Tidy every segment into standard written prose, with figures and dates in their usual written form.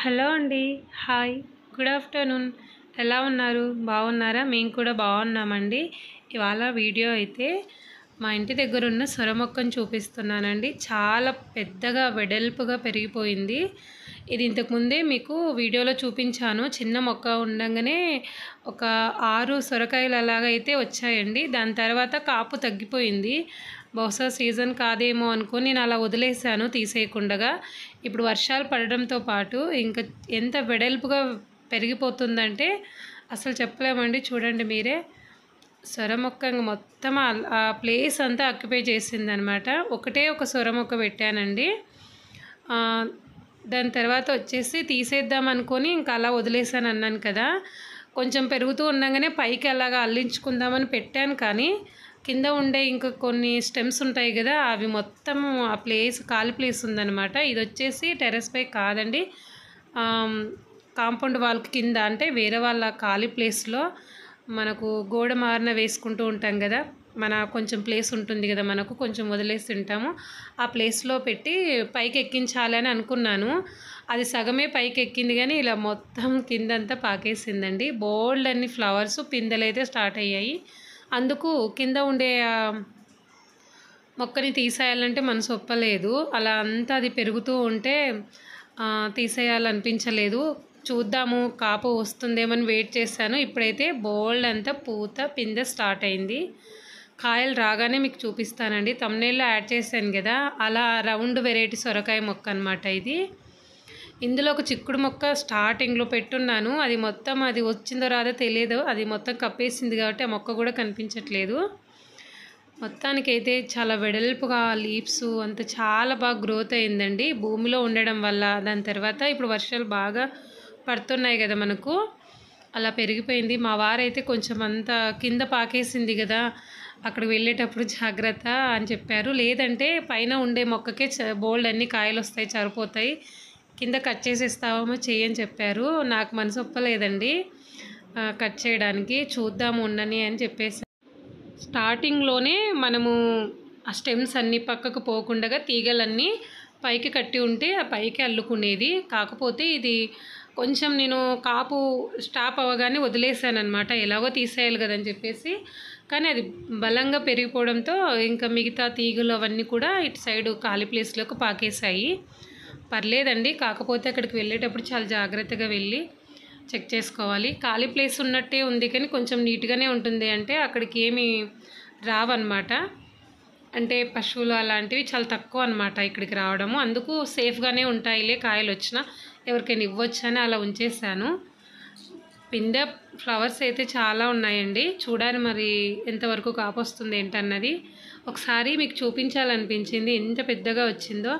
Hello అండి. Hi. Good afternoon. ఎలా ఉన్నారు? బాగున్నారా? మేము కూడా బాగున్నామండి. ఇవాళ వీడియో అయితే మా ఇంటి దగ్గరున్న సొర మొక్కను చూపిస్తున్నానండి. చాలా పెద్దగా వెడల్పుగా పెరిగిపోయింది. ఇది ఇంతకుముందే మీకు వీడియోలో చూపించాను. చిన్న మొక్క ఉండంగానే ఒక 6 సొరకాయలు అలాగైతే వచ్చాయండి. దాని తర్వాత కాపు తగ్గిపోయింది. బహుశా సీజన్ కాదేమో అనుకోని నేను అలా వదిలేసాను తీసేయకుండగా. ఇప్పుడు వర్షాలు పడడంతో పాటు ఇంకా ఎంత వెడల్పుగా పెరిగిపోతుందంటే అసలు చెప్పలేమండి. చూడండి మీరే. సొర మొక్క ఇంక మొత్తం ఆ ప్లేస్ అంతా ఆక్యుపై చేసిందనమాట. ఒకటే ఒక సొర మొక్క పెట్టానండి. దాని తర్వాత వచ్చేసి తీసేద్దాం అనుకొని ఇంకా అలా వదిలేసాను అన్నాను కదా. కొంచెం పెరుగుతూ ఉండగానే పైకి అలాగా అల్లించుకుందామని పెట్టాను, కానీ కింద ఉండే ఇంకా కొన్ని స్టెమ్స్ ఉంటాయి కదా, అవి మొత్తం ఆ ప్లేస్ ఖాళీ ప్లేస్ ఉందన్నమాట. ఇది వచ్చేసి టెర్రస్ పై కాదండి, కాంపౌండ్ వాల్ కింద, అంటే వేరే వాళ్ళ ఖాళీ ప్లేస్లో మనకు గోడ మారిన వేసుకుంటూ ఉంటాం కదా, మన కొంచెం ప్లేస్ ఉంటుంది కదా, మనకు కొంచెం వదిలేసి ఉంటాము. ఆ ప్లేస్లో పెట్టి పైకి ఎక్కించాలని అనుకున్నాను. అది సగమే పైకి ఎక్కింది, కానీ ఇలా మొత్తం కిందంతా పాకేసిందండి. బోల్డ్ అన్ని ఫ్లవర్స్ పిందెలు అయితే స్టార్ట్ అయ్యాయి. అందుకు కింద ఉండే మొక్కని తీసేయాలంటే మనసు ఒప్పలేదు. అలా అంతా అది పెరుగుతూ ఉంటే తీసేయాలనిపించలేదు. చూద్దాము కాపు వస్తుందేమని వెయిట్ చేశాను. ఇప్పుడైతే బోల్డ్ అంతా పూత పిందె స్టార్ట్ అయింది. కాయలు రాగానే మీకు చూపిస్తానండి. థంబ్నెయిల్లో యాడ్ చేశాను కదా, అలా రౌండ్ వెరైటీ సొరకాయ మొక్క అనమాట ఇది. ఇందులో ఒక చిక్కుడు మొక్క స్టార్టింగ్లో పెట్టున్నాను. అది మొత్తం అది వచ్చిందో రాదో తెలియదు, అది మొత్తం కప్పేసింది కాబట్టి ఆ మొక్క కూడా కనిపించట్లేదు. మొత్తానికైతే చాలా వెడల్పుగా లీవ్స్ అంతా చాలా బాగా గ్రోత్ అయిందండి భూమిలో ఉండడం వల్ల. దాని తర్వాత ఇప్పుడు వర్షాలు బాగా పడుతున్నాయి కదా మనకు, అలా పెరిగిపోయింది. మా వారైతే కొంచెం అంతా కింద పాకేసింది కదా, అక్కడికి వెళ్ళేటప్పుడు జాగ్రత్త అని చెప్పారు. లేదంటే పైన ఉండే మొక్కకే బోల్డ్ అన్ని కాయలు వస్తాయి, సరిపోతాయి, కింద కట్ చేసేస్తామో చేయని చెప్పారు. నాకు మనసు ఒప్పలేదండి కట్ చేయడానికి. చూద్దాము ఉండని అని చెప్పేసి స్టార్టింగ్లోనే మనము ఆ స్టెమ్స్ అన్నీ పక్కకు పోకుండా తీగలన్నీ పైకి కట్టి ఉంటే ఆ పైకి అల్లుకునేది. కాకపోతే ఇది కొంచెం నేను కాపు స్టాప్ అవ్వగానే వదిలేసాను అనమాట, ఎలాగో తీసేయాలి కదని చెప్పేసి. కానీ అది బలంగా పెరిగిపోవడంతో ఇంకా మిగతా తీగలు అవన్నీ కూడా ఇటు సైడు ఖాళీ ప్లేస్లోకి పాకేశాయి. పర్లేదండి, కాకపోతే అక్కడికి వెళ్ళేటప్పుడు చాలా జాగ్రత్తగా వెళ్ళి చెక్ చేసుకోవాలి. ఖాళీ ప్లేస్ ఉన్నట్టే ఉంది కానీ కొంచెం నీట్గానే ఉంటుంది, అంటే అక్కడికి ఏమి రావన్నమాట. అంటే పశువులు అలాంటివి చాలా తక్కువ అనమాట ఇక్కడికి రావడము. అందుకు సేఫ్గానే ఉంటాయిలే, కాయలు వచ్చినా ఎవరికైనా ఇవ్వచ్చని అలా ఉంచేసాను. పిందె ఫ్లవర్స్ అయితే చాలా ఉన్నాయండి. చూడాలి మరి ఎంతవరకు కాపు వస్తుంది ఏంటన్నది. ఒకసారి మీకు చూపించాలనిపించింది ఎంత పెద్దగా వచ్చిందో.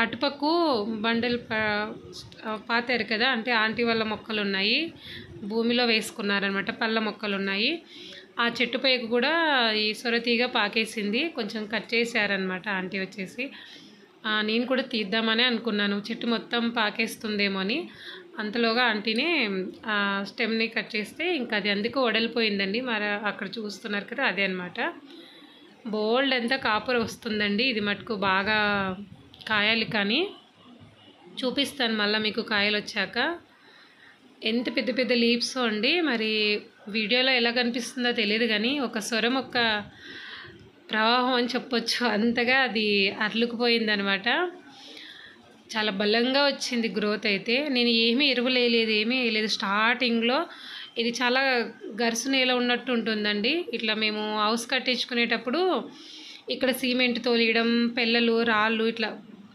అటుపక్కు బండలు పాతారు కదా, అంటే ఆంటీ వాళ్ళ మొక్కలు ఉన్నాయి, భూమిలో వేసుకున్నారనమాట, పళ్ళ మొక్కలు ఉన్నాయి. ఆ చెట్టు పైకి కూడా ఈ సొరతీగ పాకేసింది. కొంచెం కట్ చేశారనమాట ఆంటీ వచ్చేసి. నేను కూడా తీద్దామని అనుకున్నాను, చెట్టు మొత్తం పాకేస్తుందేమో అని. అంతలోగా ఆంటీనే స్టెమ్ని కట్ చేస్తే ఇంకా అది అందుకు వడలిపోయిందండి. మరి అక్కడ చూస్తున్నారు కదా, అదే అనమాట. బోల్డ్ అంతా కాపుర వస్తుందండి. ఇది మటుకు బాగా కాయాలి, కానీ చూపిస్తాను మళ్ళీ మీకు కాయలు వచ్చాక. ఎంత పెద్ద పెద్ద లీవ్స్ అండి. మరి వీడియోలో ఎలా కనిపిస్తుందో తెలియదు, కానీ ఒక సొర మొక్క ప్రవాహం అని చెప్పొచ్చు, అంతగా అది అర్లుకుపోయిందనమాట. చాలా బలంగా వచ్చింది గ్రోత్ అయితే. నేను ఏమీ ఎరువులు వేయలేదు, ఏమీ వేయలేదు. స్టార్టింగ్లో ఇది చాలా గరుసు నేల ఉన్నట్టు ఉంటుందండి. ఇట్లా మేము హౌస్ కట్టించుకునేటప్పుడు ఇక్కడ సిమెంట్ తోలియడం, పెళ్ళలు, రాళ్ళు, ఇట్లా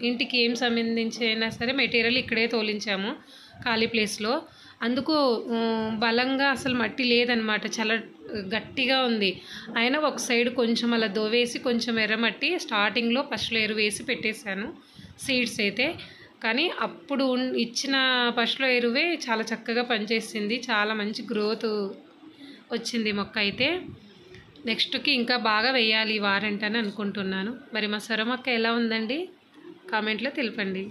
ఇంటికి ఏం సంబంధించి అయినా సరే మెటీరియల్ ఇక్కడే తోలించాము ఖాళీ ప్లేస్లో. అందుకు బలంగా అసలు మట్టి లేదనమాట, చాలా గట్టిగా ఉంది. అయినా ఒక సైడ్ కొంచెం అలా దోవేసి కొంచెం ఎర్రమట్టి స్టార్టింగ్లో ఫస్ట్లో ఎరువు వేసి పెట్టేశాను సీడ్స్ అయితే. కానీ అప్పుడు ఇచ్చిన ఫస్ట్లో ఎరువే చాలా చక్కగా పనిచేసింది. చాలా మంచి గ్రోత్ వచ్చింది మొక్క అయితే. నెక్స్ట్కి ఇంకా బాగా వేయాలి ఈ వారంటని అనుకుంటున్నాను. మరి మా సొర మొక్క ఎలా ఉందండి కామెంట్లో తెలపండి.